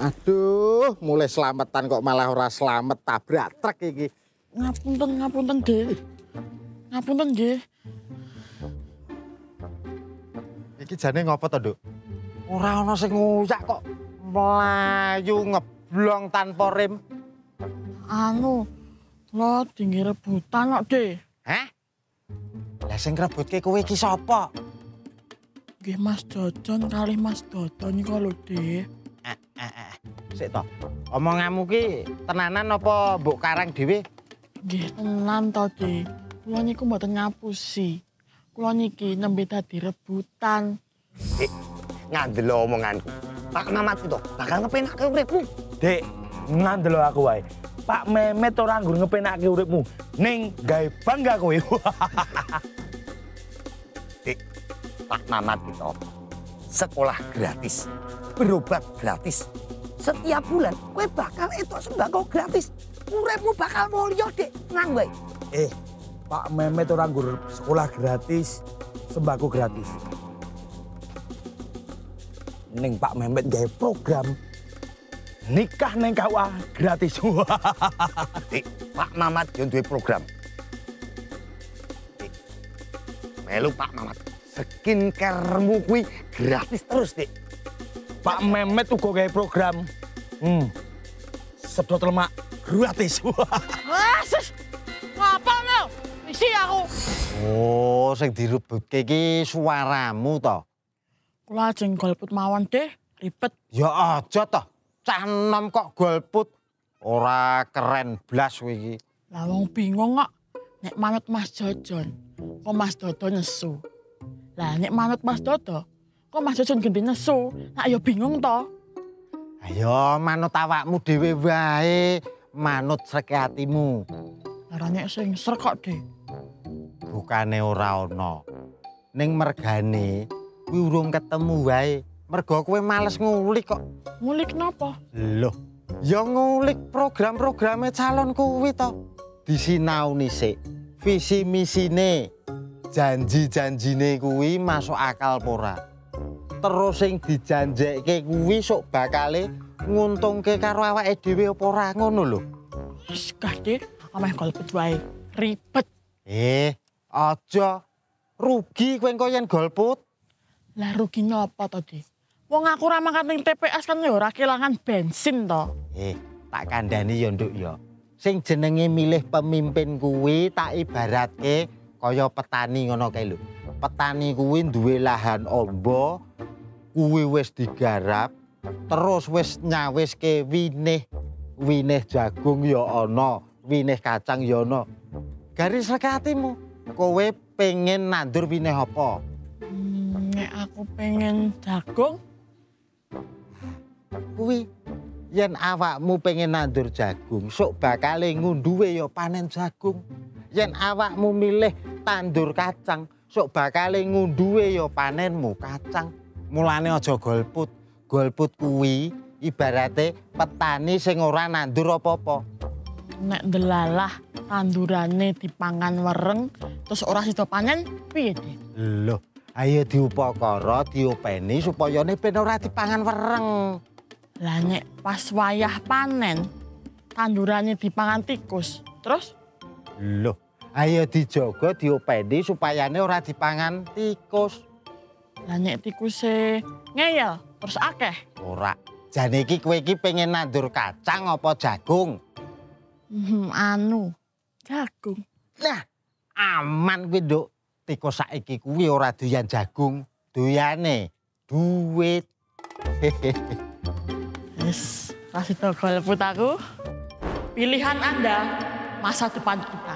Aduh, mulai selamatan kok malah ora selamat tabrak truk iki. Ngapunten, Dek. Ngapunten nggih. Iki jane ngopo to, Nduk? Ora ana sing nguyak kok mlayu ngeblong tanpa rem. Anu, lo tinggi rebutan kok, Dek. Hah? Lah sing ngrebutke kowe iki sapa? Nggih Mas Dodon kali Mas Dodon iki lho, Dek. Sik to. Omonganmu ki tenanan apa mbok karang dhewe? Nggih tenan to, Dek. Kula niku mboten ngapusi. Kula niki nembe dadi rebutan. Ngandel omonganku. Pak Mamat itu bakal ngepenake uripmu. Dek, ngandel aku wae. Pak Memet ora nggur ngepenake uripmu, ning gawe bangga kowe. Dek, Pak Mamat itu sekolah gratis, berobat gratis. Setiap bulan kowe bakal entuk sembako gratis. Uripmu bakal mulya, Dek. Tenang wae. Pak Memet ora nggur sekolah gratis, sembako gratis. Ning Pak Memet gawe program nikah neng KUA gratis. Dik, Pak Mamat yo duwe program. Dik, melu Pak Mamat. Skincare-mu kuwi gratis terus, Dik. Pak Memet uga gawe program. Sedot lemak gratis. Wah, sis. Ngapa, Mel? Isi aku. Oh, sing direbutke iki suaramu to. Kula ajeng golput mawon, Dek. Ribet. Ya aja to. Cah enom kok golput. Ora keren blas kowe iki. Lah wong bingung kok. Nek manut Mas Dodon, kok Mas Dodo nesu. Lah nek manut Mas Dodo, kok Mas Dodon ganti nesu. Lah ya bingung to. Ayo manut awakmu dhewe wae, manut srek atimu. Lah nek sing srek kok, Dek. Bukane ora ana. Ning mergane kuwi urung ketemu wae. Mergo kowe males ngulik kok. Ngulik napa? Loh, ya ngulik program-programe calon kuwi to. Disinauni sik. Visi misine, janji-janjine kuwi masuk akal apa ora. Terus sing dijanjekke kuwi sok bakale nguntungke karo awake dhewe apa ora ngono lho. Wis gah, Dek. Ameh golput wae. Ribet. Aja rugi kowe engko yen golput. Lah rugi napa to, Dek? Wong aku ra mangkat ning TPS kan ya ora kelangan bensin to. Tak kandhani ya, Nduk ya. Sing jenenge milih pemimpin kuwi tak ibaratke kaya petani ngono kae lho. Petani kuwi duwe lahan amba, kuwi wis digarap, terus wis nyawiske winih jagung ya ana, winih kacang ya ana. Garis rekatimu, kowe pengen nandur winih apa? Nek aku pengen jagung, kuwi yen awakmu pengen nandur jagung, sok bakale ngunduhe ya panen jagung. Yen awakmu milih tandur kacang, sok bakale ngunduhe ya panenmu kacang. Mulane aja golput. Golput kuwi ibarate petani sing ora nandur apa-apa. nek ndelalah tandurane dipangan wereng terus ora sida panen piye, Dik? Loh, ayo diupakara, diopeni supaya ben ora dipangan wereng. Lah nek pas wayah panen tandurane dipangan tikus. Terus? Loh, ayo dijaga diopeni supayane ora dipangan tikus. Lah nek tikuse ngeyel terus akeh. Ora. Jane iki kowe iki pengen nandur kacang apa jagung? Jagung. Nah, aman kuwi, Nduk. Tikus saiki kuwi ora doyan jagung, doyane duit. Wis, kasih tau golput aku. Pilihan Anda, masa depan kita.